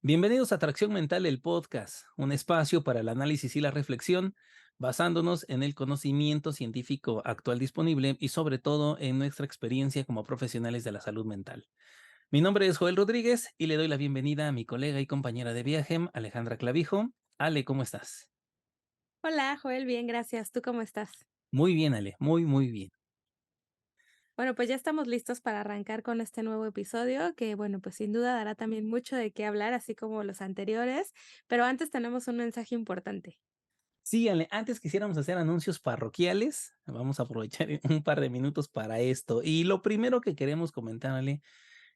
Bienvenidos a Atracción Mental, el podcast, un espacio para el análisis y la reflexión, basándonos en el conocimiento científico actual disponible y sobre todo en nuestra experiencia como profesionales de la salud mental. Mi nombre es Joel Rodríguez y le doy la bienvenida a mi colega y compañera de viaje, Alejandra Clavijo. Ale, ¿cómo estás? Hola, Joel, bien, gracias. ¿Tú cómo estás? Muy bien, Ale, muy bien. Bueno, pues ya estamos listos para arrancar con este nuevo episodio que, bueno, pues sin duda dará también mucho de qué hablar, así como los anteriores, pero antes tenemos un mensaje importante. Sí, Ale, antes quisiéramos hacer anuncios parroquiales, vamos a aprovechar un par de minutos para esto. Y lo primero que queremos comentar, Ale,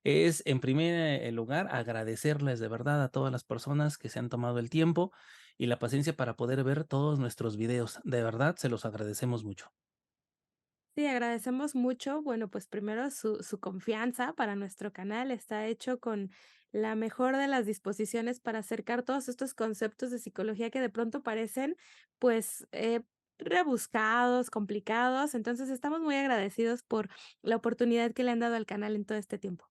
es, en primer lugar, agradecerles de verdad a todas las personas que se han tomado el tiempo y la paciencia para poder ver todos nuestros videos. De verdad, se los agradecemos mucho. Sí, agradecemos mucho, bueno, pues primero su confianza para nuestro canal, está hecho con la mejor de las disposiciones para acercar todos estos conceptos de psicología que de pronto parecen, pues, rebuscados, complicados, entonces estamos muy agradecidos por la oportunidad que le han dado al canal en todo este tiempo.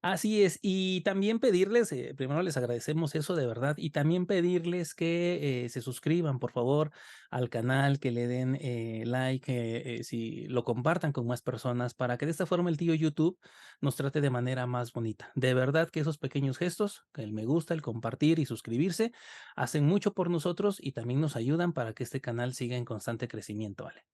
Así es, y también pedirles, primero les agradecemos eso de verdad, y también pedirles que se suscriban, por favor, al canal, que le den like, si lo compartan con más personas, para que de esta forma el tío YouTube nos trate de manera más bonita. De verdad que esos pequeños gestos, que el me gusta, el compartir y suscribirse, hacen mucho por nosotros y también nos ayudan para que este canal siga en constante crecimiento, ¿vale?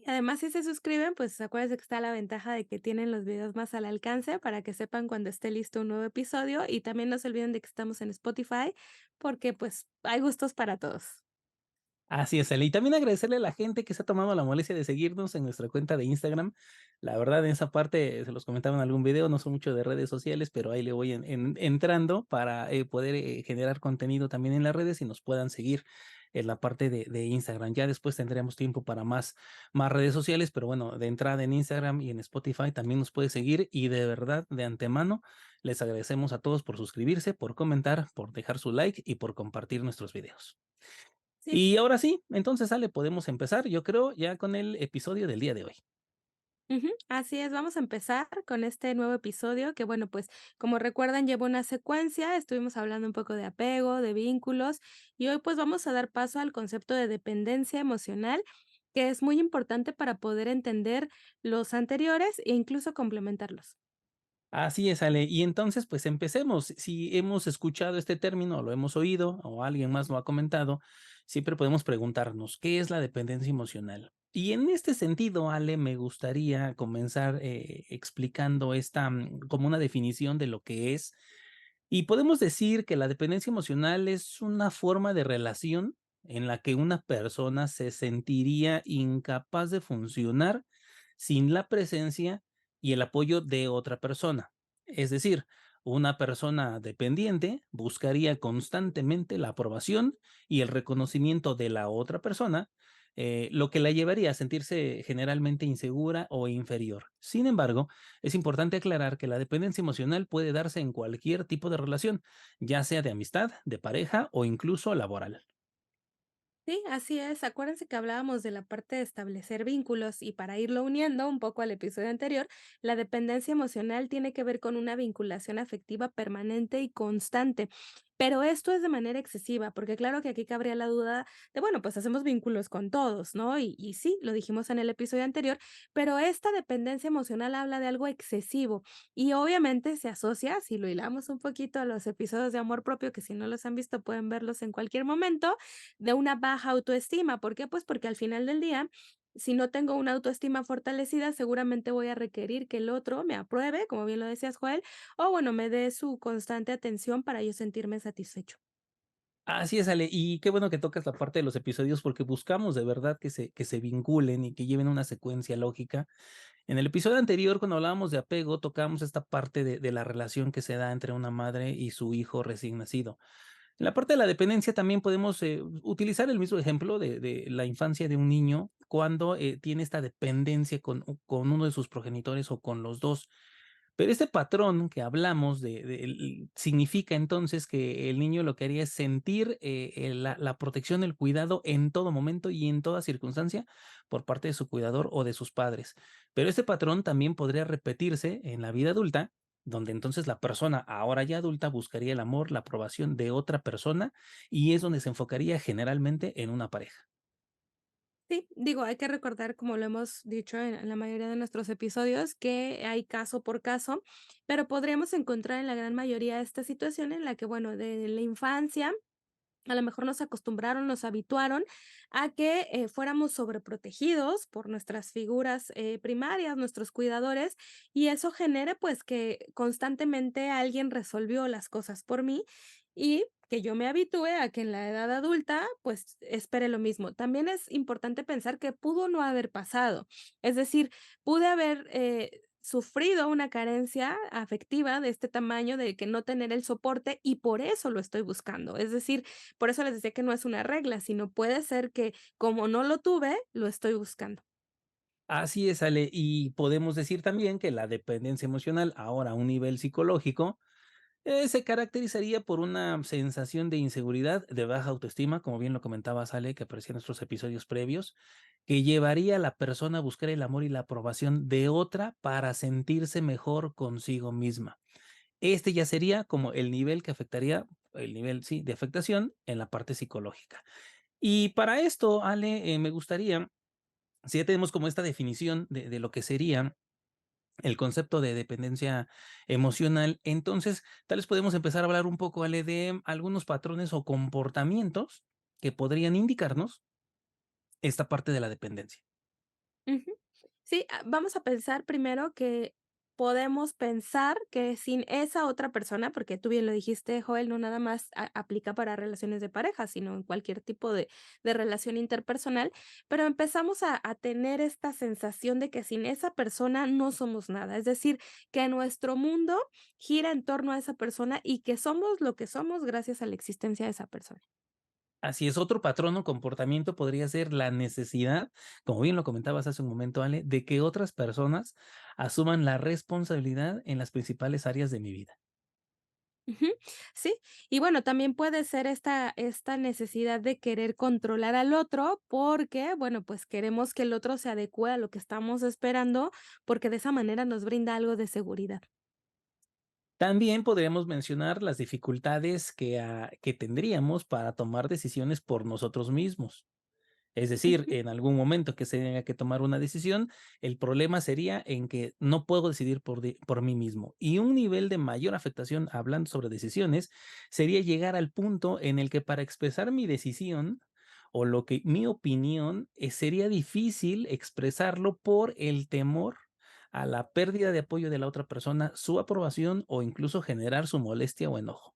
Y además, si se suscriben, pues acuérdense que está la ventaja de que tienen los videos más al alcance para que sepan cuando esté listo un nuevo episodio y también no se olviden de que estamos en Spotify porque pues hay gustos para todos. Así es, Ale. Y también agradecerle a la gente que se ha tomado la molestia de seguirnos en nuestra cuenta de Instagram. La verdad, en esa parte se los comentaba en algún video, no soy mucho de redes sociales, pero ahí le voy entrando para poder generar contenido también en las redes y nos puedan seguir en la parte de Instagram. Ya después tendremos tiempo para más redes sociales, pero bueno, de entrada en Instagram y en Spotify también nos puede seguir y de verdad, de antemano, les agradecemos a todos por suscribirse, por comentar, por dejar su like y por compartir nuestros videos. Sí. Y ahora sí, entonces, Ale, podemos empezar, yo creo, ya con el episodio del día de hoy. Ujú, así es, vamos a empezar con este nuevo episodio que, bueno, pues como recuerdan, lleva una secuencia, estuvimos hablando un poco de apego, de vínculos y hoy pues vamos a dar paso al concepto de dependencia emocional, que es muy importante para poder entender los anteriores e incluso complementarlos. Así es, Ale. Y entonces, pues empecemos. Si hemos escuchado este término, o lo hemos oído, o alguien más lo ha comentado, siempre podemos preguntarnos, ¿qué es la dependencia emocional? Y en este sentido, Ale, me gustaría comenzar explicando esta como una definición de lo que es. Y podemos decir que la dependencia emocional es una forma de relación en la que una persona se sentiría incapaz de funcionar sin la presencia y el apoyo de otra persona. Es decir, una persona dependiente buscaría constantemente la aprobación y el reconocimiento de la otra persona, lo que la llevaría a sentirse generalmente insegura o inferior. Sin embargo, es importante aclarar que la dependencia emocional puede darse en cualquier tipo de relación, ya sea de amistad, de pareja o incluso laboral. Sí, así es. Acuérdense que hablábamos de la parte de establecer vínculos y para irlo uniendo un poco al episodio anterior, la dependencia emocional tiene que ver con una vinculación afectiva permanente y constante. Pero esto es de manera excesiva, porque claro que aquí cabría la duda de, bueno, pues hacemos vínculos con todos, ¿no? Y sí, lo dijimos en el episodio anterior, pero esta dependencia emocional habla de algo excesivo y obviamente se asocia, si lo hilamos un poquito a los episodios de amor propio, que si no los han visto pueden verlos en cualquier momento, de una baja autoestima. ¿Por qué? Pues porque al final del día, si no tengo una autoestima fortalecida, seguramente voy a requerir que el otro me apruebe, como bien lo decías, Joel, o bueno, me dé su constante atención para yo sentirme satisfecho. Así es, Ale, y qué bueno que tocas la parte de los episodios porque buscamos de verdad que se vinculen y que lleven una secuencia lógica. En el episodio anterior, cuando hablábamos de apego, tocamos esta parte de la relación que se da entre una madre y su hijo recién nacido. En la parte de la dependencia también podemos utilizar el mismo ejemplo de la infancia de un niño cuando tiene esta dependencia con uno de sus progenitores o con los dos. Pero este patrón que hablamos significa entonces que el niño lo que haría es sentir la protección, el cuidado en todo momento y en toda circunstancia por parte de su cuidador o de sus padres. Pero este patrón también podría repetirse en la vida adulta donde entonces la persona, ahora ya adulta, buscaría el amor, la aprobación de otra persona, y es donde se enfocaría generalmente en una pareja. Sí, digo, hay que recordar, como lo hemos dicho en la mayoría de nuestros episodios, que hay caso por caso, pero podríamos encontrar en la gran mayoría esta situación en la que, bueno, de la infancia a lo mejor nos acostumbraron, nos habituaron a que, fuéramos sobreprotegidos por nuestras figuras, primarias, nuestros cuidadores, y eso genere, pues, que constantemente alguien resolvió las cosas por mí, y que yo me habitúe a que en la edad adulta, pues, espere lo mismo. También es importante pensar que pudo no haber pasado. Es decir, pude haber, sufrido una carencia afectiva de este tamaño, de que no tener el soporte, y por eso lo estoy buscando. Es decir, por eso les decía que no es una regla, sino puede ser que como no lo tuve, lo estoy buscando. Así es, Ale, y podemos decir también que la dependencia emocional, ahora a un nivel psicológico, se caracterizaría por una sensación de inseguridad, de baja autoestima, como bien lo comentaba Ale, que aparecía en nuestros episodios previos, que llevaría a la persona a buscar el amor y la aprobación de otra para sentirse mejor consigo misma. Este ya sería como el nivel que afectaría, el nivel, sí, de afectación en la parte psicológica. Y para esto, Ale, me gustaría, si ya tenemos como esta definición de lo que sería el concepto de dependencia emocional, entonces tal vez podemos empezar a hablar un poco, Ale, de algunos patrones o comportamientos que podrían indicarnos esta parte de la dependencia. Ujú. Sí, vamos a pensar primero que podemos pensar que sin esa otra persona, porque tú bien lo dijiste, Joel, no nada más aplica para relaciones de pareja, sino en cualquier tipo de relación interpersonal, pero empezamos a tener esta sensación de que sin esa persona no somos nada, es decir, que nuestro mundo gira en torno a esa persona y que somos lo que somos gracias a la existencia de esa persona. Así es, otro patrón o comportamiento podría ser la necesidad, como bien lo comentabas hace un momento, Ale, de que otras personas asuman la responsabilidad en las principales áreas de mi vida. Ujú. Sí, y bueno, también puede ser esta necesidad de querer controlar al otro porque, bueno, pues queremos que el otro se adecue a lo que estamos esperando, porque de esa manera nos brinda algo de seguridad. También podríamos mencionar las dificultades que tendríamos para tomar decisiones por nosotros mismos. Es decir, Ujú, en algún momento que se tenga que tomar una decisión, el problema sería en que no puedo decidir por mí mismo. Y un nivel de mayor afectación, hablando sobre decisiones, sería llegar al punto en el que para expresar mi decisión o lo que mi opinión sería difícil expresarlo por el temor a la pérdida de apoyo de la otra persona, su aprobación o incluso generar su molestia o enojo.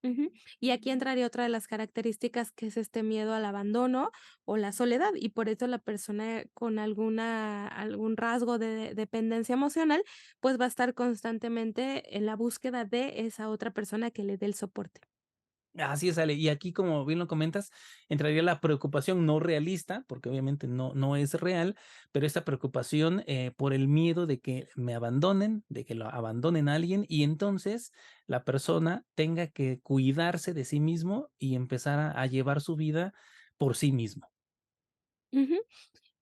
ujú. Y aquí entraría otra de las características que es este miedo al abandono o la soledad, y por eso la persona con algún rasgo de dependencia emocional, pues va a estar constantemente en la búsqueda de esa otra persona que le dé el soporte. Así es, Ale. Y aquí, como bien lo comentas, entraría la preocupación no realista, porque obviamente no es real, pero esta preocupación por el miedo de que me abandonen, de que lo abandonen a alguien y entonces la persona tenga que cuidarse de sí mismo y empezar a llevar su vida por sí mismo. Ujú.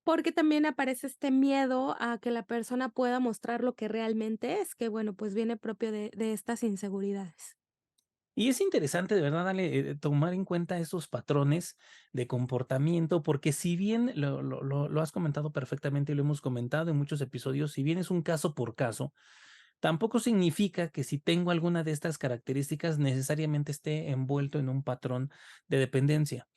Porque también aparece este miedo a que la persona pueda mostrar lo que realmente es, que bueno, pues viene propio de estas inseguridades. Y es interesante, de verdad, Ale, tomar en cuenta esos patrones de comportamiento, porque si bien lo has comentado perfectamente y lo hemos comentado en muchos episodios, si bien es un caso por caso, tampoco significa que si tengo alguna de estas características necesariamente esté envuelto en un patrón de dependencia.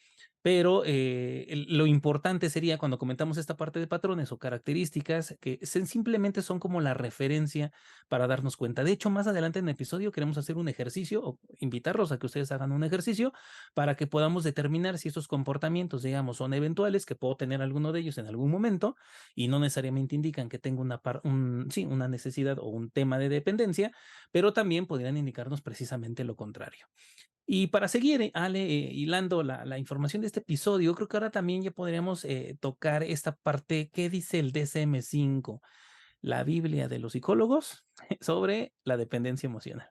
Pero lo importante sería cuando comentamos esta parte de patrones o características que simplemente son como la referencia para darnos cuenta. De hecho, más adelante en el episodio queremos hacer un ejercicio o invitarlos a que ustedes hagan un ejercicio para que podamos determinar si estos comportamientos, digamos, son eventuales, que puedo tener alguno de ellos en algún momento y no necesariamente indican que tengo sí, una necesidad o un tema de dependencia, pero también podrían indicarnos precisamente lo contrario. Y para seguir, Ale, hilando la información de este episodio, creo que ahora también ya podríamos tocar esta parte que dice el DSM-5, la Biblia de los psicólogos, sobre la dependencia emocional.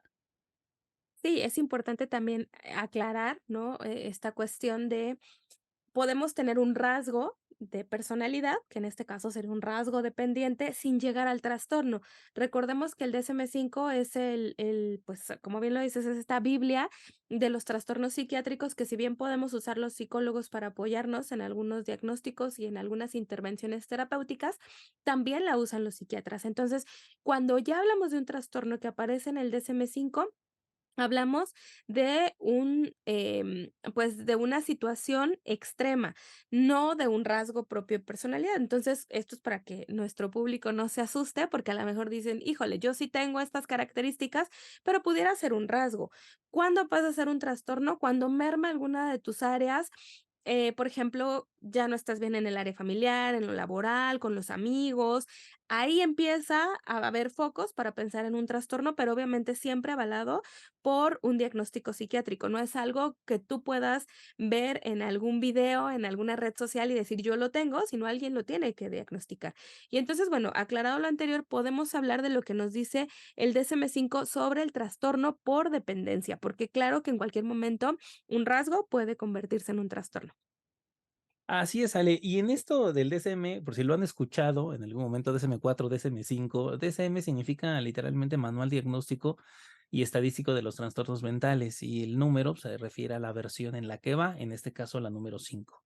Sí, es importante también aclarar, ¿no? Esta cuestión de podemos tener un rasgo de personalidad, que en este caso sería un rasgo dependiente, sin llegar al trastorno. Recordemos que el DSM-5 es pues, como bien lo dices, es esta biblia de los trastornos psiquiátricos que si bien podemos usar los psicólogos para apoyarnos en algunos diagnósticos y en algunas intervenciones terapéuticas, también la usan los psiquiatras. Entonces, cuando ya hablamos de un trastorno que aparece en el DSM-5, hablamos de pues, de una situación extrema, no de un rasgo propio de personalidad. Entonces, esto es para que nuestro público no se asuste, porque a lo mejor dicen: "Híjole, yo sí tengo estas características, pero pudiera ser un rasgo". ¿Cuándo pasa a ser un trastorno? Cuando merma alguna de tus áreas, por ejemplo, ya no estás bien en el área familiar, en lo laboral, con los amigos. Ahí empieza a haber focos para pensar en un trastorno, pero obviamente siempre avalado por un diagnóstico psiquiátrico. No es algo que tú puedas ver en algún video, en alguna red social y decir yo lo tengo, sino alguien lo tiene que diagnosticar. Y entonces, bueno, aclarado lo anterior, podemos hablar de lo que nos dice el DSM-5 sobre el trastorno por dependencia, porque claro que en cualquier momento un rasgo puede convertirse en un trastorno. Así es, Ale. Y en esto del DSM, por si lo han escuchado en algún momento, DSM-4, DSM-5, DSM significa literalmente Manual Diagnóstico y Estadístico de los Trastornos Mentales, y el número se refiere a la versión en la que va, en este caso la número 5.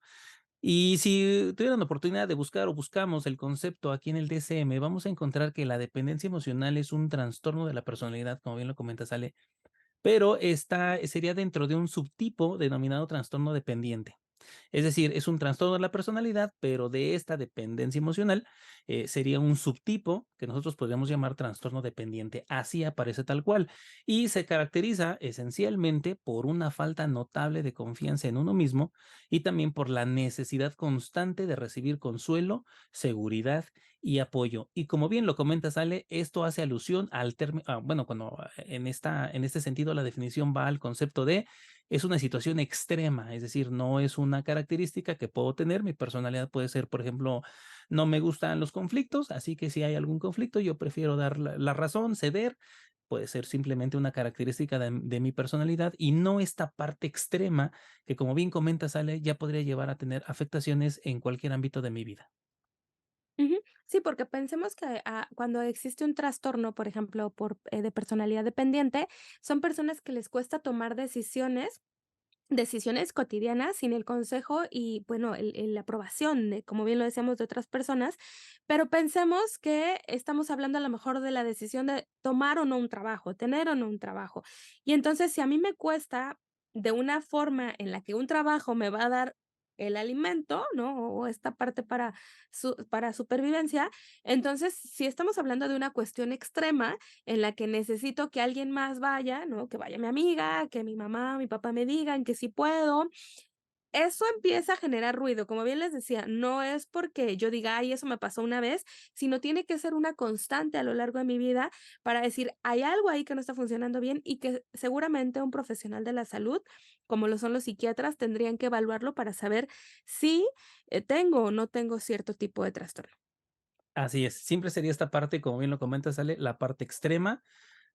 Y si tuvieran la oportunidad de buscar o buscamos el concepto aquí en el DSM, vamos a encontrar que la dependencia emocional es un trastorno de la personalidad, como bien lo comentas, Ale, pero sería dentro de un subtipo denominado trastorno dependiente. Es decir, es un trastorno de la personalidad, pero de esta dependencia emocional sería un subtipo que nosotros podríamos llamar trastorno dependiente. Así aparece tal cual. Y se caracteriza esencialmente por una falta notable de confianza en uno mismo y también por la necesidad constante de recibir consuelo, seguridad y apoyo. Y como bien lo comenta Sale, esto hace alusión al término, bueno, cuando en este sentido la definición va al concepto de es una situación extrema, es decir, no es una característica que puedo tener. Mi personalidad puede ser, por ejemplo, no me gustan los conflictos, así que si hay algún conflicto, yo prefiero dar la razón, ceder. Puede ser simplemente una característica de mi personalidad y no esta parte extrema que, como bien comentas, Ale, ya podría llevar a tener afectaciones en cualquier ámbito de mi vida. Ujú. Sí, porque pensemos que, cuando existe un trastorno, por ejemplo, de personalidad dependiente, son personas que les cuesta tomar decisiones cotidianas sin el consejo y, bueno, la aprobación, como bien lo decíamos, de otras personas, pero pensemos que estamos hablando a lo mejor de la decisión de tomar o no un trabajo, tener o no un trabajo. Y entonces, si a mí me cuesta de una forma en la que un trabajo me va a dar el alimento, ¿no? O esta parte para supervivencia, entonces, si estamos hablando de una cuestión extrema en la que necesito que alguien más vaya, ¿no? Que vaya mi amiga, que mi mamá, mi papá me digan que sí puedo. Eso empieza a generar ruido, como bien les decía, no es porque yo diga: "Ay, eso me pasó una vez", sino tiene que ser una constante a lo largo de mi vida para decir: "Hay algo ahí que no está funcionando bien", y que seguramente un profesional de la salud, como lo son los psiquiatras, tendrían que evaluarlo para saber si, tengo o no tengo cierto tipo de trastorno. Así es, siempre sería esta parte, como bien lo comentas, Ale, la parte extrema.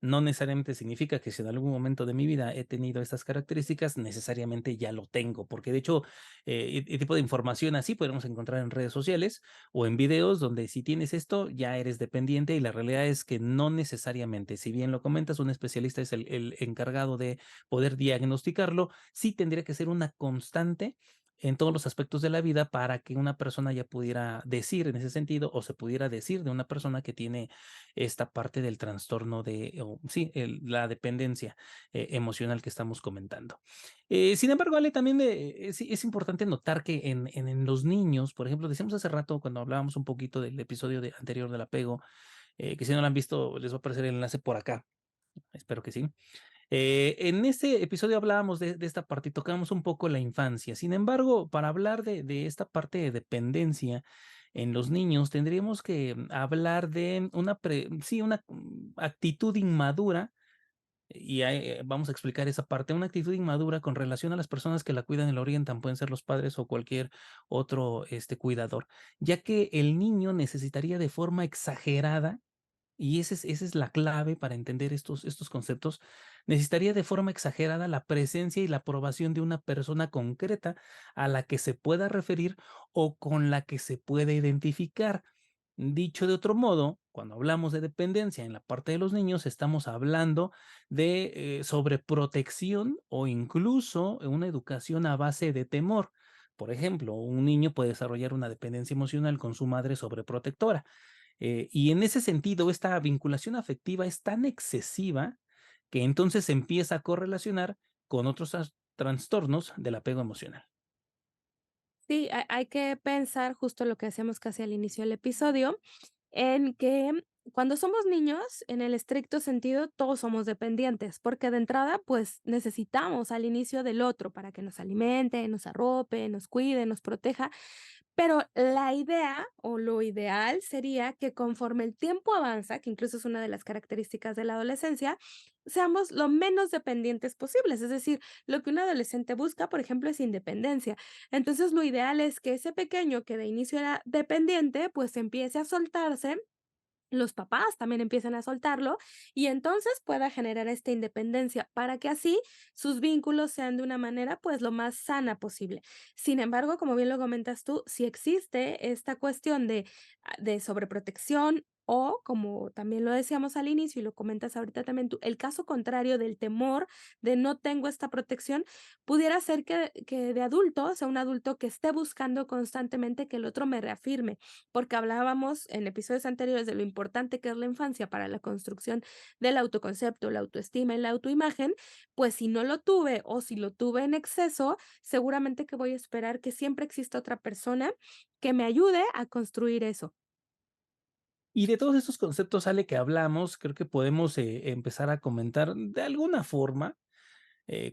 No necesariamente significa que si en algún momento de mi vida he tenido estas características, necesariamente ya lo tengo, porque de hecho, tipo de información así podemos encontrar en redes sociales o en videos donde si tienes esto, ya eres dependiente, y la realidad es que no necesariamente. Si bien lo comentas, un especialista es el encargado de poder diagnosticarlo, sí tendría que ser una constante en todos los aspectos de la vida para que una persona ya pudiera decir en ese sentido, o se pudiera decir de una persona que tiene esta parte del trastorno o sí, la dependencia emocional que estamos comentando. Sin embargo, Ale, también sí, es importante notar que en los niños, por ejemplo, decíamos hace rato cuando hablábamos un poquito del episodio anterior del apego, que si no lo han visto, les va a aparecer el enlace por acá. Espero que sí. En ese episodio hablábamos de esta parte y tocamos un poco la infancia. Sin embargo, para hablar de esta parte de dependencia en los niños, tendríamos que hablar de una actitud inmadura. Y vamos a explicar esa parte, una actitud inmadura con relación a las personas que la cuidan y la orientan, pueden ser los padres o cualquier otro cuidador, ya que el niño necesitaría de forma exagerada Y esa es la clave para entender estos conceptos. Necesitaría de forma exagerada la presencia y la aprobación de una persona concreta a la que se pueda referir o con la que se puede identificar. Dicho de otro modo, cuando hablamos de dependencia en la parte de los niños, estamos hablando de sobreprotección o incluso una educación a base de temor. Por ejemplo, un niño puede desarrollar una dependencia emocional con su madre sobreprotectora. Y en ese sentido, esta vinculación afectiva es tan excesiva que entonces se empieza a correlacionar con otros trastornos del apego emocional. Sí, hay que pensar justo lo que hacíamos casi al inicio del episodio, en que cuando somos niños, en el estricto sentido, todos somos dependientes, porque de entrada, pues necesitamos al inicio del otro para que nos alimente, nos arrope, nos cuide, nos proteja. Pero la idea o lo ideal sería que conforme el tiempo avanza, que incluso es una de las características de la adolescencia, seamos lo menos dependientes posibles. Es decir, lo que un adolescente busca, por ejemplo, es independencia. Entonces, lo ideal es que ese pequeño que de inicio era dependiente, pues empiece a soltarse, los papás también empiezan a soltarlo y entonces pueda generar esta independencia para que así sus vínculos sean de una manera pues lo más sana posible. Sin embargo, como bien lo comentas tú, si existe esta cuestión de sobreprotección o como también lo decíamos al inicio y lo comentas ahorita también tú, el caso contrario del temor de no tengo esta protección, pudiera ser que de adulto, o sea, un adulto que esté buscando constantemente que el otro me reafirme, porque hablábamos en episodios anteriores de lo importante que es la infancia para la construcción del autoconcepto, la autoestima y la autoimagen, pues si no lo tuve o si lo tuve en exceso, seguramente que voy a esperar que siempre exista otra persona que me ayude a construir eso. Y de todos estos conceptos, Ale, que hablamos, creo que podemos empezar a comentar de alguna forma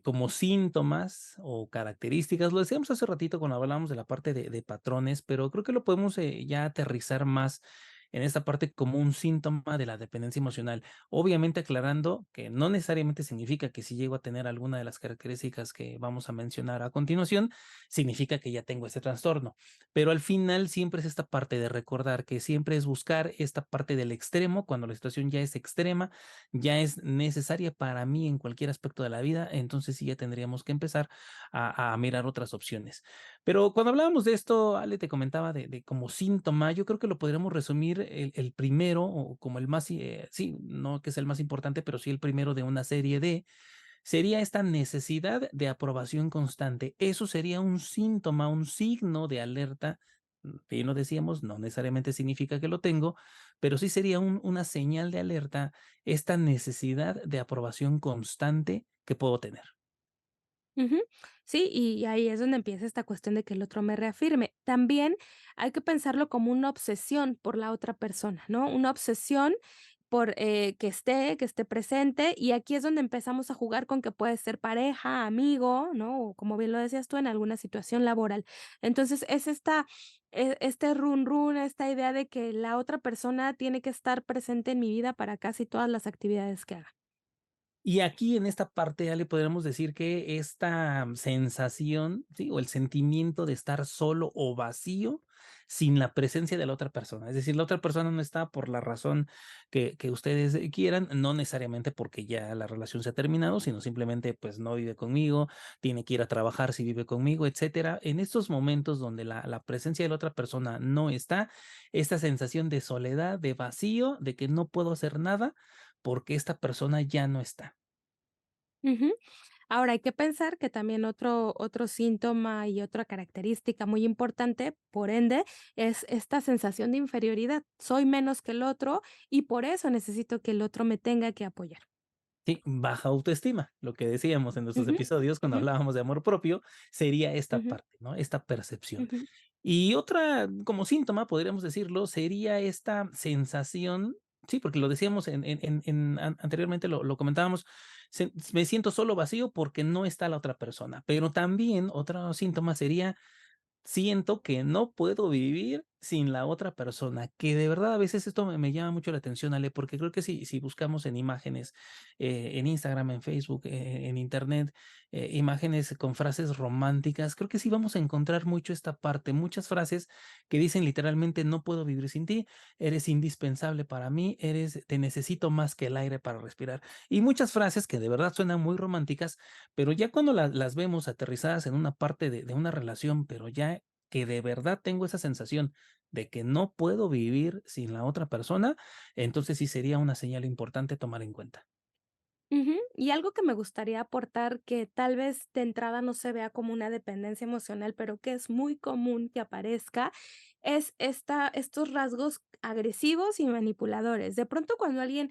como síntomas o características. Lo decíamos hace ratito cuando hablábamos de la parte de patrones, pero creo que lo podemos ya aterrizar más en esta parte como un síntoma de la dependencia emocional. Obviamente aclarando que no necesariamente significa que si llego a tener alguna de las características que vamos a mencionar a continuación, significa que ya tengo ese trastorno. Pero al final siempre es esta parte de recordar que siempre es buscar esta parte del extremo cuando la situación ya es extrema, ya es necesaria para mí en cualquier aspecto de la vida, entonces sí ya tendríamos que empezar a mirar otras opciones. Pero cuando hablábamos de esto, Ale te comentaba de como síntoma, yo creo que lo podríamos resumir el primero o como el más, sí, no que es el más importante, pero sí el primero de una serie de, sería esta necesidad de aprobación constante. Eso sería un síntoma, un signo de alerta. Bien lo decíamos, no necesariamente significa que lo tengo, pero sí sería una señal de alerta esta necesidad de aprobación constante que puedo tener. Ujú. Sí, y ahí es donde empieza esta cuestión de que el otro me reafirme. También hay que pensarlo como una obsesión por la otra persona, ¿no? Una obsesión por que esté presente, y aquí es donde empezamos a jugar con que puede ser pareja, amigo, ¿no? O como bien lo decías tú, en alguna situación laboral. Entonces, es este run run, esta idea de que la otra persona tiene que estar presente en mi vida para casi todas las actividades que haga. Y aquí en esta parte, Ale, podríamos decir que esta sensación, ¿sí? O el sentimiento de estar solo o vacío sin la presencia de la otra persona. Es decir, la otra persona no está por la razón que ustedes quieran, no necesariamente porque ya la relación se ha terminado, sino simplemente pues no vive conmigo, tiene que ir a trabajar si vive conmigo, etcétera. En estos momentos donde la presencia de la otra persona no está, esta sensación de soledad, de vacío, de que no puedo hacer nada porque esta persona ya no está. Ujú. Ahora, hay que pensar que también otro síntoma y otra característica muy importante, por ende, es esta sensación de inferioridad. Soy menos que el otro y por eso necesito que el otro me tenga que apoyar. Sí, baja autoestima, lo que decíamos en nuestros Ujú, episodios cuando ujú, hablábamos de amor propio, sería esta ujú, parte, ¿no? Esta percepción. ujú, Y otra, como síntoma, podríamos decirlo, sería esta sensación, sí, porque lo decíamos anteriormente, lo comentábamos, me siento solo vacío porque no está la otra persona, pero también otro síntoma sería siento que no puedo vivir sin la otra persona, que de verdad a veces esto me llama mucho la atención, Ale, porque creo que si buscamos en imágenes, en Instagram, en Facebook, en Internet, imágenes con frases románticas, creo que sí vamos a encontrar mucho esta parte, muchas frases que dicen literalmente: "No puedo vivir sin ti, eres indispensable para mí, te necesito más que el aire para respirar". Y muchas frases que de verdad suenan muy románticas, pero ya cuando las vemos aterrizadas en una parte de una relación, pero ya que de verdad tengo esa sensación de que no puedo vivir sin la otra persona, entonces sí sería una señal importante tomar en cuenta. Ujú. Y algo que me gustaría aportar, que tal vez de entrada no se vea como una dependencia emocional, pero que es muy común que aparezca, es estos rasgos agresivos y manipuladores. De pronto, cuando alguien,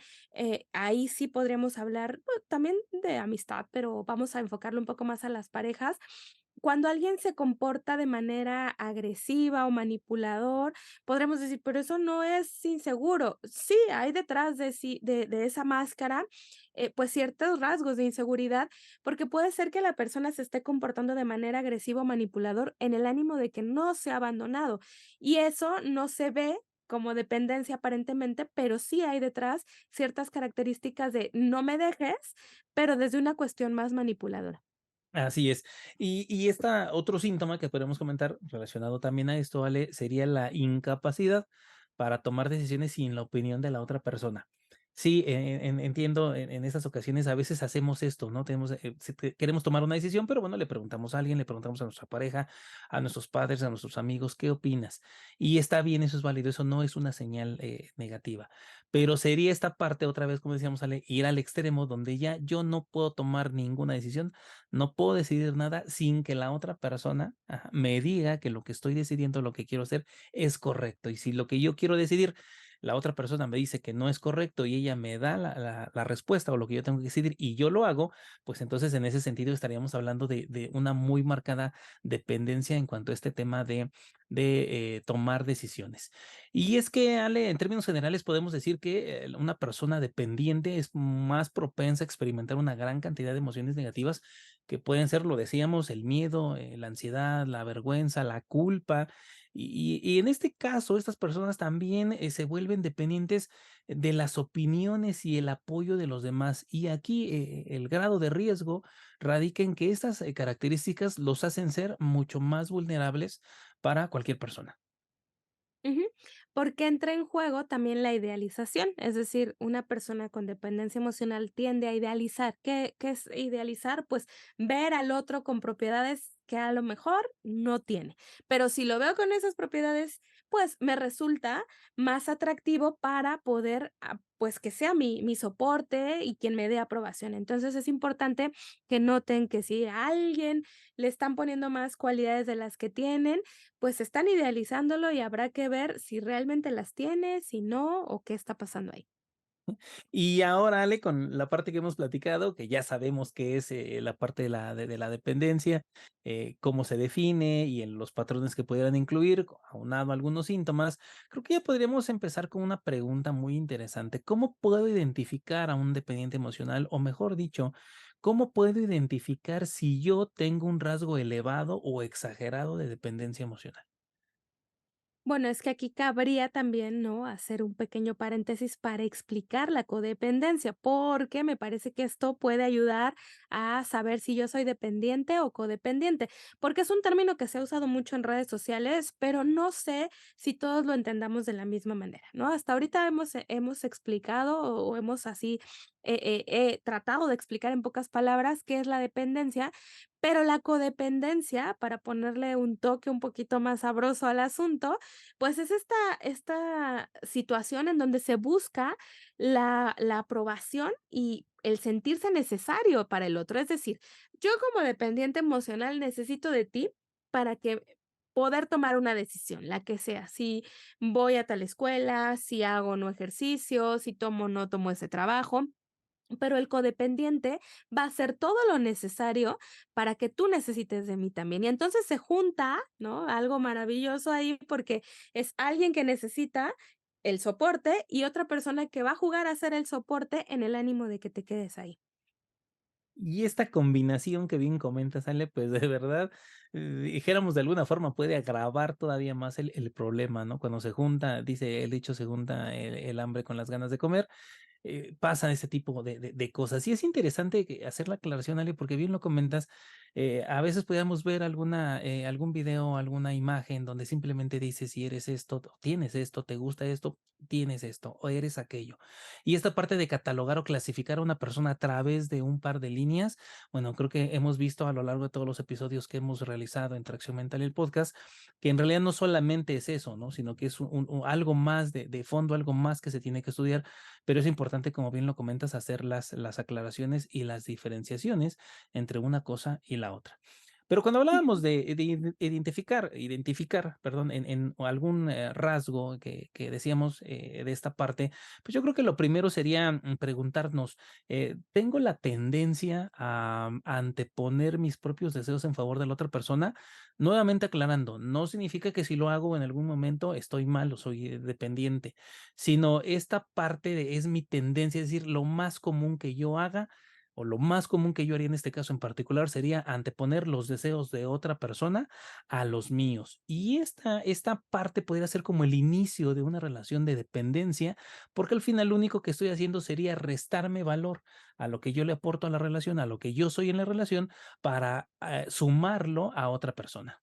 ahí sí podríamos hablar, pues, también de amistad, pero vamos a enfocarlo un poco más a las parejas. Cuando alguien se comporta de manera agresiva o manipulador, podremos decir, pero eso no es inseguro. Sí, hay detrás de, sí, de esa máscara pues ciertos rasgos de inseguridad, porque puede ser que la persona se esté comportando de manera agresiva o manipulador en el ánimo de que no sea abandonado. Y eso no se ve como dependencia aparentemente, pero sí hay detrás ciertas características de no me dejes, pero desde una cuestión más manipuladora. Así es. Y esta otro síntoma que podemos comentar relacionado también a esto, Ale, sería la incapacidad para tomar decisiones sin la opinión de la otra persona. Sí, entiendo, en esas ocasiones a veces hacemos esto, ¿no? Queremos tomar una decisión, pero bueno, le preguntamos a alguien, le preguntamos a nuestra pareja, a nuestros padres, a nuestros amigos, ¿qué opinas? Y está bien, eso es válido, eso no es una señal negativa. Pero sería esta parte, otra vez, como decíamos, Ale, ir al extremo donde ya yo no puedo tomar ninguna decisión, no puedo decidir nada sin que la otra persona, ajá, me diga que lo que estoy decidiendo, lo que quiero hacer es correcto. Y si lo que yo quiero decidir, la otra persona me dice que no es correcto y ella me da la respuesta o lo que yo tengo que decidir y yo lo hago, pues entonces en ese sentido estaríamos hablando de una muy marcada dependencia en cuanto a este tema de tomar decisiones. Y es que, Ale, en términos generales podemos decir que una persona dependiente es más propensa a experimentar una gran cantidad de emociones negativas que pueden ser, lo decíamos, el miedo, la ansiedad, la vergüenza, la culpa. Y en este caso, estas personas también se vuelven dependientes de las opiniones y el apoyo de los demás. Y aquí el grado de riesgo radica en que estas características los hacen ser mucho más vulnerables para cualquier persona. Ujú, porque entra en juego también la idealización, es decir, una persona con dependencia emocional tiende a idealizar. ¿Qué es idealizar? Pues ver al otro con propiedades que a lo mejor no tiene, pero si lo veo con esas propiedades, pues me resulta más atractivo para poder, pues que sea mi soporte y quien me dé aprobación. Entonces es importante que noten que si a alguien le están poniendo más cualidades de las que tienen, pues están idealizándolo y habrá que ver si realmente las tiene, si no, o qué está pasando ahí. Y ahora, Ale, con la parte que hemos platicado, que ya sabemos que es la parte de la dependencia, cómo se define y en los patrones que pudieran incluir, aunado a algunos síntomas, creo que ya podríamos empezar con una pregunta muy interesante. ¿Cómo puedo identificar a un dependiente emocional? O mejor dicho, ¿cómo puedo identificar si yo tengo un rasgo elevado o exagerado de dependencia emocional? Bueno, es que aquí cabría también, ¿no?, hacer un pequeño paréntesis para explicar la codependencia, porque me parece que esto puede ayudar a saber si yo soy dependiente o codependiente, porque es un término que se ha usado mucho en redes sociales, pero no sé si todos lo entendamos de la misma manera, ¿no? Hasta ahorita hemos explicado o hemos así tratado de explicar en pocas palabras qué es la dependencia, pero la codependencia, para ponerle un toque un poquito más sabroso al asunto, pues es esta situación en donde se busca la aprobación y el sentirse necesario para el otro. Es decir, yo como dependiente emocional necesito de ti para que poder tomar una decisión, la que sea, si voy a tal escuela, si hago o no ejercicio, si tomo o no tomo ese trabajo. Pero el codependiente va a hacer todo lo necesario para que tú necesites de mí también. Y entonces se junta, ¿no? Algo maravilloso ahí, porque es alguien que necesita el soporte y otra persona que va a jugar a ser el soporte en el ánimo de que te quedes ahí. Y esta combinación que bien comentas, Ale, pues de verdad, dijéramos de alguna forma, puede agravar todavía más el problema, ¿no? Cuando se junta, dice el dicho, se junta el hambre con las ganas de comer, pasa ese tipo de cosas. Y es interesante hacer la aclaración, Ale, porque bien lo comentas, a veces podemos ver algún video, alguna imagen donde simplemente dice si eres esto, o tienes esto, te gusta esto, tienes esto, o eres aquello. Y esta parte de catalogar o clasificar a una persona a través de un par de líneas, bueno, creo que hemos visto a lo largo de todos los episodios que hemos realizado en Tracción Mental y el podcast, que en realidad no solamente es eso, ¿no? Sino que es algo más de fondo, algo más que se tiene que estudiar, pero es importante, como bien lo comentas, hacer las aclaraciones y las diferenciaciones entre una cosa y la otra. Pero cuando hablábamos de identificar, perdón, en algún rasgo que decíamos de esta parte, pues yo creo que lo primero sería preguntarnos, ¿tengo la tendencia a anteponer mis propios deseos en favor de la otra persona? Nuevamente aclarando, no significa que si lo hago en algún momento estoy mal o soy dependiente, sino esta parte de es mi tendencia, es decir, lo más común que yo haga o lo más común que yo haría en este caso en particular sería anteponer los deseos de otra persona a los míos. Y esta parte podría ser como el inicio de una relación de dependencia, porque al final lo único que estoy haciendo sería restarme valor a lo que yo le aporto a la relación, a lo que yo soy en la relación, para sumarlo a otra persona.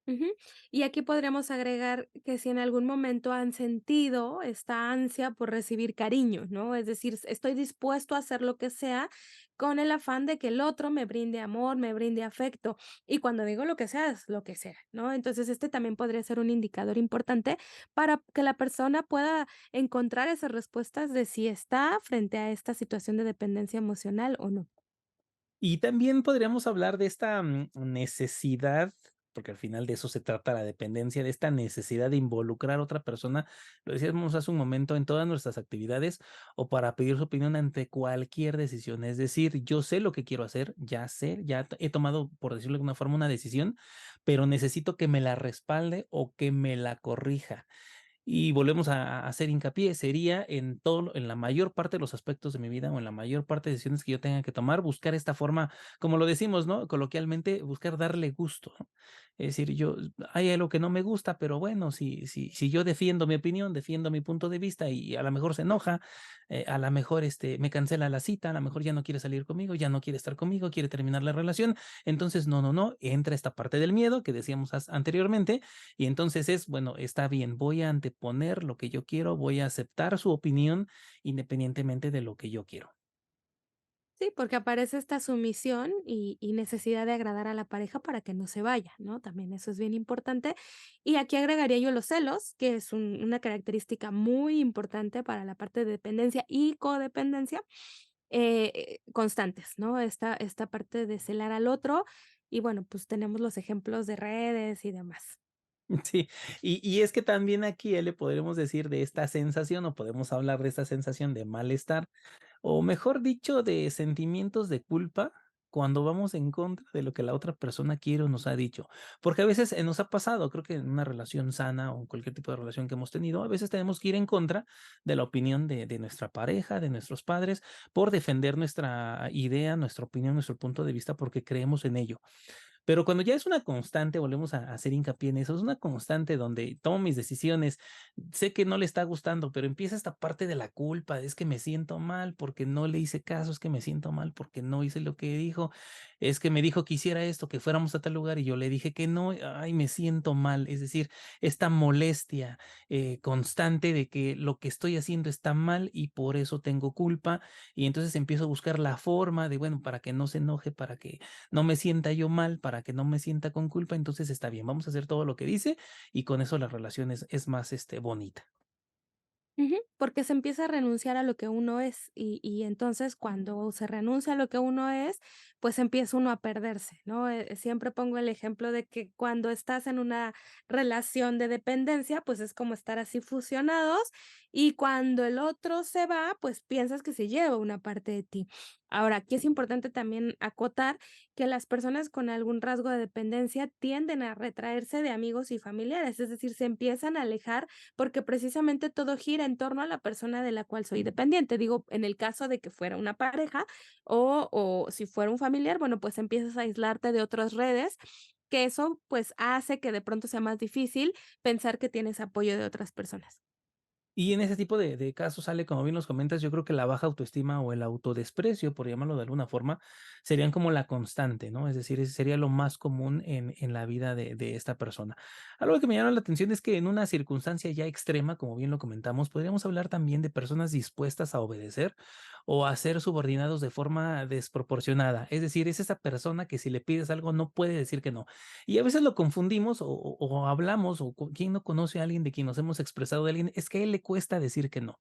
Ujú. Y aquí podríamos agregar que si en algún momento han sentido esta ansia por recibir cariño, ¿no? Es decir, estoy dispuesto a hacer lo que sea con el afán de que el otro me brinde amor, me brinde afecto. Y cuando digo lo que sea, es lo que sea, ¿no? Entonces, este también podría ser un indicador importante para que la persona pueda encontrar esas respuestas de si está frente a esta situación de dependencia emocional o no. Y también podríamos hablar de esta necesidad, porque al final de eso se trata la dependencia, de esta necesidad de involucrar a otra persona, lo decíamos hace un momento, en todas nuestras actividades o para pedir su opinión ante cualquier decisión. Es decir, yo sé lo que quiero hacer, ya sé, he tomado, por decirlo de alguna forma, una decisión, pero necesito que me la respalde o que me la corrija. Y volvemos a hacer hincapié, sería en todo, en la mayor parte de los aspectos de mi vida o en la mayor parte de decisiones que yo tenga que tomar, buscar esta forma, como lo decimos, ¿no? Coloquialmente, buscar darle gusto, ¿no? Es decir, hay algo que no me gusta, pero bueno, si yo defiendo mi opinión, defiendo mi punto de vista y a lo mejor se enoja, a lo mejor me cancela la cita, a lo mejor ya no quiere salir conmigo, ya no quiere estar conmigo, quiere terminar la relación. Entonces, no, entra esta parte del miedo que decíamos anteriormente y entonces bueno, está bien, voy a anteponer lo que yo quiero, voy a aceptar su opinión independientemente de lo que yo quiero. Sí, porque aparece esta sumisión y necesidad de agradar a la pareja para que no se vaya, ¿no? También eso es bien importante. Y aquí agregaría yo los celos, que es una característica muy importante para la parte de dependencia y codependencia, constantes, ¿no? Esta parte de celar al otro y bueno, pues tenemos los ejemplos de redes y demás. Sí, y es que también aquí le podremos decir de esta sensación o podemos hablar de esta sensación de malestar o mejor dicho, de sentimientos de culpa cuando vamos en contra de lo que la otra persona quiere o nos ha dicho. Porque a veces nos ha pasado, creo que en una relación sana o en cualquier tipo de relación que hemos tenido, a veces tenemos que ir en contra de la opinión de nuestra pareja, de nuestros padres, por defender nuestra idea, nuestra opinión, nuestro punto de vista, porque creemos en ello. Pero cuando ya es una constante, volvemos a hacer hincapié en eso, es una constante donde tomo mis decisiones, sé que no le está gustando, pero empieza esta parte de la culpa, es que me siento mal porque no le hice caso, es que me siento mal porque no hice lo que dijo, es que me dijo que hiciera esto, que fuéramos a tal lugar y yo le dije que no, ay, me siento mal, es decir, esta molestia constante de que lo que estoy haciendo está mal y por eso tengo culpa y entonces empiezo a buscar la forma de, bueno, para que no se enoje, para que no me sienta yo mal, para que no me sienta con culpa, entonces está bien, vamos a hacer todo lo que dice y con eso la relación es más bonita. Ujú, porque se empieza a renunciar a lo que uno es, y entonces cuando se renuncia a lo que uno es, pues empieza uno a perderse, ¿no? Siempre pongo el ejemplo de que cuando estás en una relación de dependencia, pues es como estar así fusionados, y cuando el otro se va, pues piensas que se lleva una parte de ti. Ahora, aquí es importante también acotar que las personas con algún rasgo de dependencia tienden a retraerse de amigos y familiares, es decir, se empiezan a alejar porque precisamente todo gira en torno a la persona de la cual soy dependiente. Digo, en el caso de que fuera una pareja o si fuera un familiar, bueno, pues empiezas a aislarte de otras redes, que eso pues hace que de pronto sea más difícil pensar que tienes apoyo de otras personas. Y en ese tipo de casos sale, como bien los comentas, yo creo que la baja autoestima o el autodesprecio, por llamarlo de alguna forma, serían como la constante, ¿no? Es decir, ese sería lo más común en la vida de esta persona. Algo que me llama la atención es que en una circunstancia ya extrema, como bien lo comentamos, podríamos hablar también de personas dispuestas a obedecer o a ser subordinados de forma desproporcionada. Es decir, es esa persona que si le pides algo no puede decir que no. Y a veces lo confundimos o hablamos, quién no conoce a alguien de quien nos hemos expresado de alguien, es que a él le cuesta decir que no,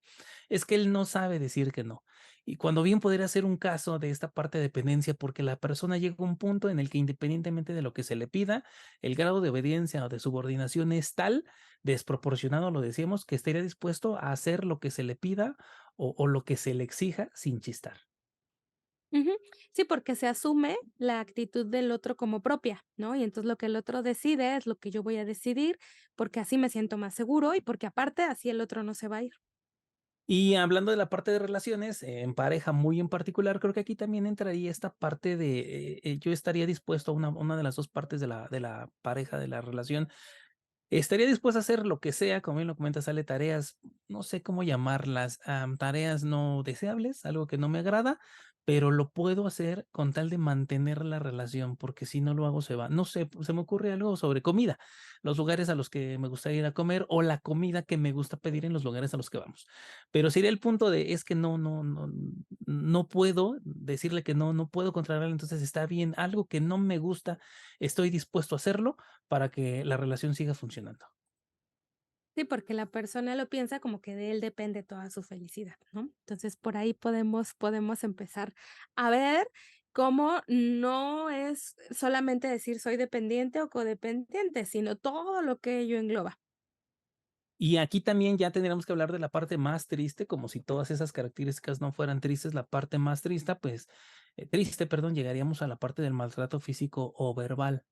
es que él no sabe decir que no. Y cuando bien podría ser un caso de esta parte de dependencia, porque la persona llega a un punto en el que independientemente de lo que se le pida, el grado de obediencia o de subordinación es tal, desproporcionado, lo decíamos, que estaría dispuesto a hacer lo que se le pida o lo que se le exija sin chistar. Ujú. Sí, porque se asume la actitud del otro como propia, ¿no? Y entonces lo que el otro decide es lo que yo voy a decidir, porque así me siento más seguro y porque aparte así el otro no se va a ir. Y hablando de la parte de relaciones, en pareja muy en particular, creo que aquí también entraría esta parte de, yo estaría dispuesto a una de las 2 partes de la pareja, de la relación, estaría dispuesto a hacer lo que sea, como bien lo comentas, sale tareas, no sé cómo llamarlas, tareas no deseables, algo que no me agrada, pero lo puedo hacer con tal de mantener la relación, porque si no lo hago se va. No sé, se me ocurre algo sobre comida, los lugares a los que me gustaría ir a comer o la comida que me gusta pedir en los lugares a los que vamos. Pero sería el punto de, es que no puedo decirle que no puedo controlarlo, entonces está bien, algo que no me gusta, estoy dispuesto a hacerlo para que la relación siga funcionando. Sí, porque la persona lo piensa como que de él depende toda su felicidad, ¿no? Entonces, por ahí podemos empezar a ver cómo no es solamente decir soy dependiente o codependiente, sino todo lo que ello engloba. Y aquí también ya tendríamos que hablar de la parte más triste, como si todas esas características no fueran tristes, la parte más triste, pues, triste, perdón, llegaríamos a la parte del maltrato físico o verbal,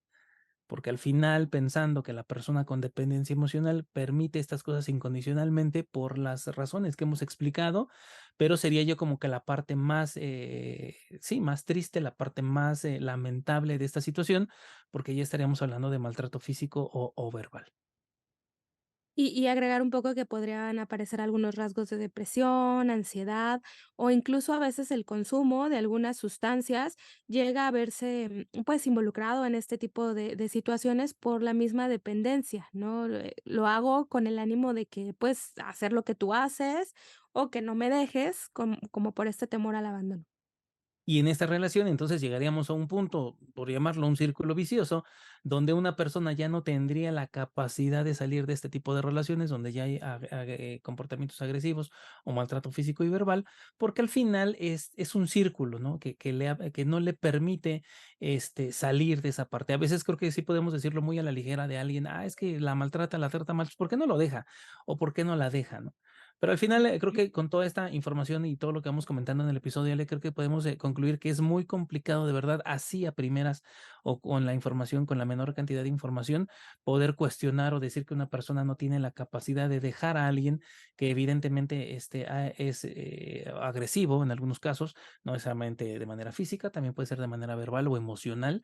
porque al final, pensando que la persona con dependencia emocional permite estas cosas incondicionalmente por las razones que hemos explicado, pero sería yo como que la parte más, sí, más triste, la parte más lamentable de esta situación, porque ya estaríamos hablando de maltrato físico o verbal. Y agregar un poco que podrían aparecer algunos rasgos de depresión, ansiedad o incluso a veces el consumo de algunas sustancias llega a verse, pues, involucrado en este tipo de situaciones por la misma dependencia, ¿no? Lo hago con el ánimo de que, pues, hacer lo que tú haces o que no me dejes, como por este temor al abandono. Y en esta relación, entonces llegaríamos a un punto, por llamarlo un círculo vicioso, donde una persona ya no tendría la capacidad de salir de este tipo de relaciones, donde ya hay comportamientos agresivos o maltrato físico y verbal, porque al final es un círculo, ¿no? Que no le permite salir de esa parte. A veces creo que sí podemos decirlo muy a la ligera de alguien, es que la maltrata, la trata mal, pues, ¿por qué no lo deja? ¿O por qué no la deja, no? Pero al final, creo que con toda esta información y todo lo que vamos comentando en el episodio, Ale, creo que podemos concluir que es muy complicado de verdad, así a primeras o con la información, con la menor cantidad de información, poder cuestionar o decir que una persona no tiene la capacidad de dejar a alguien que evidentemente es agresivo en algunos casos, no necesariamente de manera física, también puede ser de manera verbal o emocional,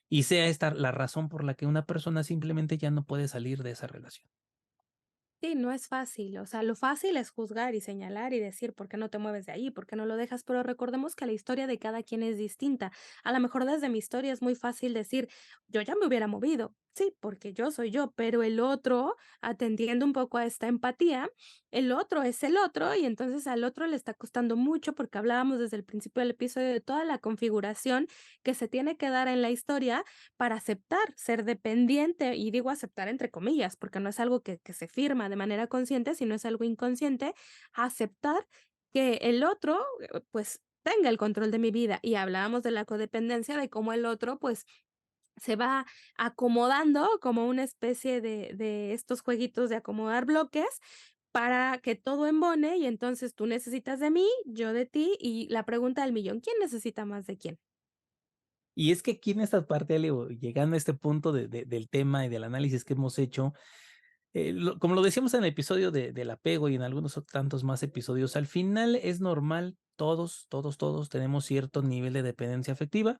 y sea esta la razón por la que una persona simplemente ya no puede salir de esa relación. Sí, no es fácil, o sea, lo fácil es juzgar y señalar y decir: "¿Por qué no te mueves de ahí? ¿Por qué no lo dejas?". Pero recordemos que la historia de cada quien es distinta. A lo mejor desde mi historia es muy fácil decir: "Yo ya me hubiera movido". Sí, porque yo soy yo, pero el otro, atendiendo un poco a esta empatía, el otro es el otro, y entonces al otro le está costando mucho, porque hablábamos desde el principio del episodio de toda la configuración que se tiene que dar en la historia para aceptar ser dependiente, y digo aceptar entre comillas, porque no es algo que se firma de manera consciente, sino es algo inconsciente, aceptar que el otro, pues, tenga el control de mi vida. Y hablábamos de la codependencia, de cómo el otro, pues, se va acomodando como una especie de estos jueguitos de acomodar bloques para que todo embone, y entonces tú necesitas de mí, yo de ti, y la pregunta del millón, ¿quién necesita más de quién? Y es que aquí en esta parte, Ale, llegando a este punto del tema y del análisis que hemos hecho, Como lo decíamos en el episodio del apego y en algunos tantos más episodios, al final es normal, todos tenemos cierto nivel de dependencia afectiva,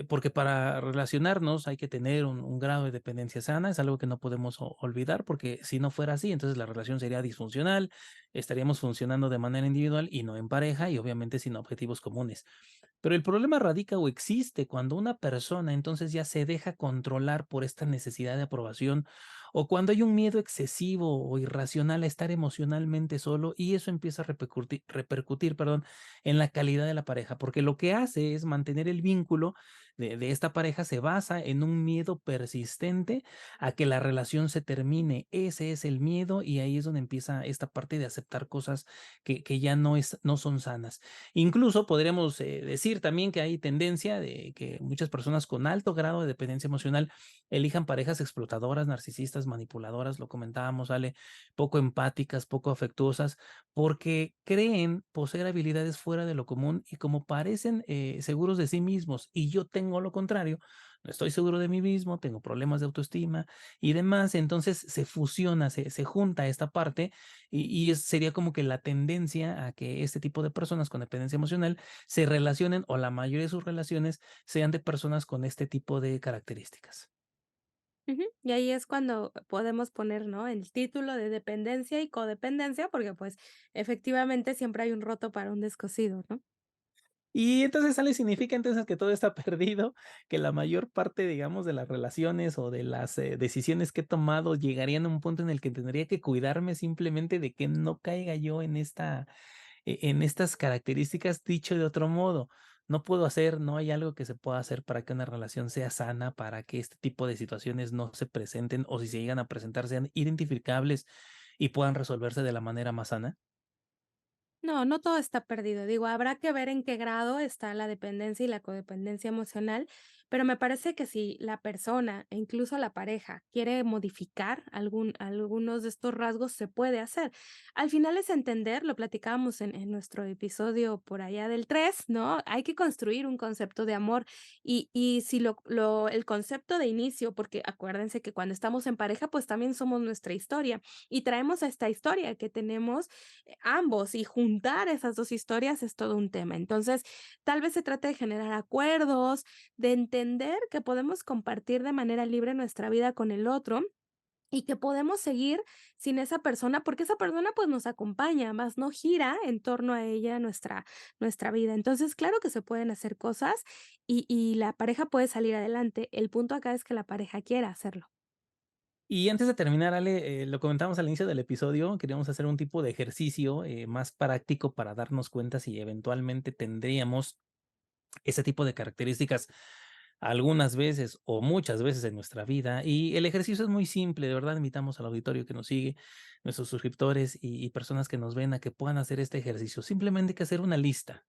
porque para relacionarnos hay que tener un grado de dependencia sana, es algo que no podemos olvidar, porque si no fuera así, entonces la relación sería disfuncional, estaríamos funcionando de manera individual y no en pareja y obviamente sin objetivos comunes. Pero el problema radica o existe cuando una persona entonces ya se deja controlar por esta necesidad de aprobación o cuando hay un miedo excesivo o irracional a estar emocionalmente solo y eso empieza a repercutir, perdón, en la calidad de la pareja, porque lo que hace es mantener el vínculo de esta pareja se basa en un miedo persistente a que la relación se termine. Ese es el miedo y ahí es donde empieza esta parte de aceptar cosas que ya no son sanas. Incluso podríamos decir también que hay tendencia de que muchas personas con alto grado de dependencia emocional elijan parejas explotadoras, narcisistas, manipuladoras, lo comentábamos, Ale, poco empáticas, poco afectuosas, porque creen poseer habilidades fuera de lo común y como parecen seguros de sí mismos y yo tengo lo contrario, no estoy seguro de mí mismo, tengo problemas de autoestima y demás, entonces se fusiona, se junta esta parte sería como que la tendencia a que este tipo de personas con dependencia emocional se relacionen o la mayoría de sus relaciones sean de personas con este tipo de características. Ujú. Y ahí es cuando podemos poner, ¿no?, el título de dependencia y codependencia, porque, pues, efectivamente siempre hay un roto para un descosido, ¿no? Y entonces sale significa entonces que todo está perdido, que la mayor parte, digamos, de las relaciones o de las, decisiones que he tomado llegarían a un punto en el que tendría que cuidarme simplemente de que no caiga yo en en estas características. Dicho de otro modo, no hay algo que se pueda hacer para que una relación sea sana, para que este tipo de situaciones no se presenten, o si se llegan a presentar, sean identificables y puedan resolverse de la manera más sana. No, no todo está perdido. Digo, habrá que ver en qué grado está la dependencia y la codependencia emocional, pero me parece que si la persona e incluso la pareja quiere modificar algunos de estos rasgos, se puede hacer. Al final es entender, lo platicábamos en nuestro episodio por allá del 3, ¿no? Hay que construir un concepto de amor y si el concepto de inicio, porque acuérdense que cuando estamos en pareja, pues también somos nuestra historia y traemos esta historia que tenemos ambos y juntar esas 2 historias es todo un tema. Entonces, tal vez se trate de generar acuerdos, de entender que podemos compartir de manera libre nuestra vida con el otro y que podemos seguir sin esa persona, porque esa persona, pues, nos acompaña, más no gira en torno a ella nuestra vida. Entonces, claro que se pueden hacer cosas y la pareja puede salir adelante. El punto acá es que la pareja quiera hacerlo. Y antes de terminar, Ale, lo comentamos al inicio del episodio, queríamos hacer un tipo de ejercicio, más práctico para darnos cuenta si eventualmente tendríamos ese tipo de características algunas veces o muchas veces en nuestra vida. Y el ejercicio es muy simple, de verdad invitamos al auditorio que nos sigue, nuestros suscriptores y personas que nos ven a que puedan hacer este ejercicio. Simplemente hay que hacer una lista.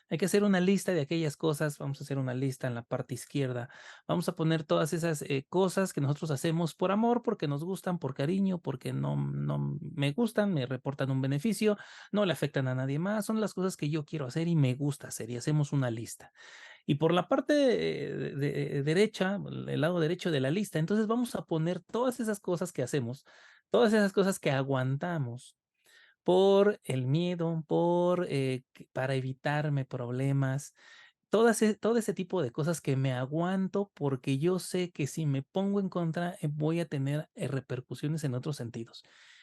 Hay que hacer una lista de aquellas cosas, vamos a hacer una lista en la parte izquierda, vamos a poner todas esas cosas que nosotros hacemos por amor, porque nos gustan, por cariño, porque no me gustan, me reportan un beneficio, no le afectan a nadie más, son las cosas que yo quiero hacer y me gusta hacer y hacemos una lista. Y por la parte derecha, el lado derecho de la lista, entonces vamos a poner todas esas cosas que hacemos, todas esas cosas que aguantamos por el miedo, para evitarme problemas, todo ese tipo de cosas que me aguanto porque yo sé que si me pongo en contra, voy a tener repercusiones en otros sentidos.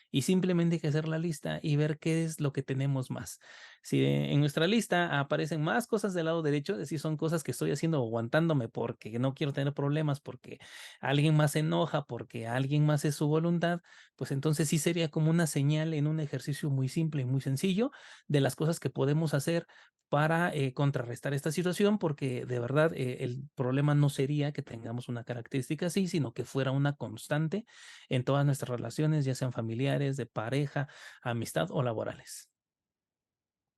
Y simplemente hay que hacer la lista y ver qué es lo que tenemos más. Si en nuestra lista aparecen más cosas del lado derecho, es decir, son cosas que estoy haciendo aguantándome porque no quiero tener problemas, porque alguien más se enoja, porque alguien más es su voluntad, pues entonces sí sería como una señal en un ejercicio muy simple y muy sencillo de las cosas que podemos hacer para contrarrestar esta situación, porque de verdad el problema no sería que tengamos una característica así, sino que fuera una constante en todas nuestras relaciones, ya sean familiares, de pareja, amistad o laborales.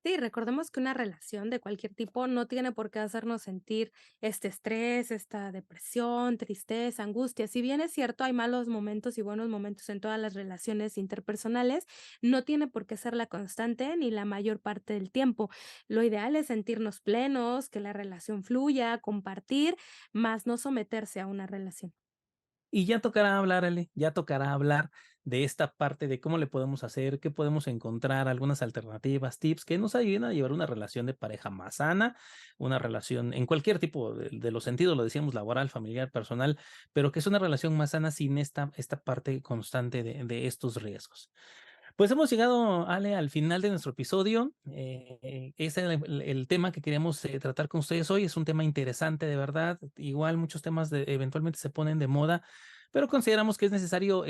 Sí, recordemos que una relación de cualquier tipo no tiene por qué hacernos sentir este estrés, esta depresión, tristeza, angustia. Si bien es cierto, hay malos momentos y buenos momentos en todas las relaciones interpersonales, no tiene por qué ser la constante ni la mayor parte del tiempo. Lo ideal es sentirnos plenos, que la relación fluya, compartir, más no someterse a una relación. Y ya tocará hablar, Ale, ya tocará hablar de esta parte de cómo le podemos hacer, qué podemos encontrar, algunas alternativas, tips que nos ayuden a llevar una relación de pareja más sana, una relación en cualquier tipo de los sentidos, lo decíamos, laboral, familiar, personal, pero que es una relación más sana sin esta parte constante de estos riesgos. Pues hemos llegado, Ale, al final de nuestro episodio. Ese era el tema que queríamos tratar con ustedes hoy. Es un tema interesante, de verdad. Igual muchos temas eventualmente se ponen de moda, pero consideramos que es necesario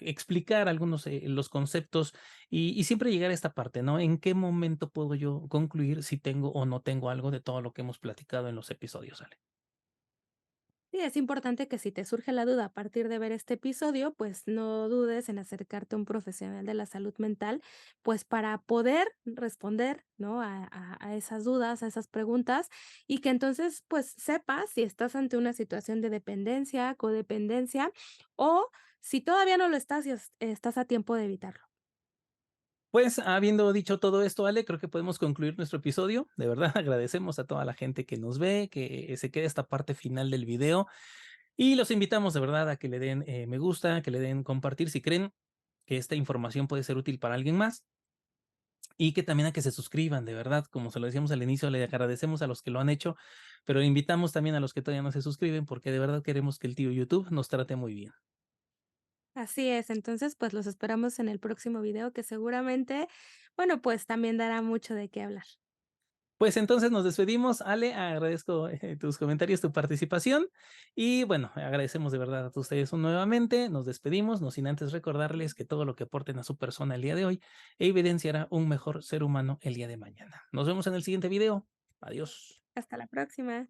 explicar algunos los conceptos y siempre llegar a esta parte, ¿no? ¿En qué momento puedo yo concluir si tengo o no tengo algo de todo lo que hemos platicado en los episodios, Ale? Sí, es importante que si te surge la duda a partir de ver este episodio, pues no dudes en acercarte a un profesional de la salud mental, pues para poder responder, ¿no? A esas dudas, a esas preguntas, y que entonces pues sepas si estás ante una situación de dependencia, codependencia, o si todavía no lo estás y estás a tiempo de evitarlo. Pues, habiendo dicho todo esto, Ale, creo que podemos concluir nuestro episodio. De verdad, agradecemos a toda la gente que nos ve, que se quede esta parte final del video y los invitamos de verdad a que le den me gusta, que le den compartir si creen que esta información puede ser útil para alguien más y que también a que se suscriban, de verdad, como se lo decíamos al inicio, le agradecemos a los que lo han hecho, pero invitamos también a los que todavía no se suscriben porque de verdad queremos que el tío YouTube nos trate muy bien. Así es, entonces pues los esperamos en el próximo video que seguramente, bueno, pues también dará mucho de qué hablar. Pues entonces nos despedimos. Ale, agradezco tus comentarios, tu participación y bueno, agradecemos de verdad a ustedes nuevamente. Nos despedimos, no sin antes recordarles que todo lo que aporten a su persona el día de hoy evidenciará un mejor ser humano el día de mañana. Nos vemos en el siguiente video. Adiós. Hasta la próxima.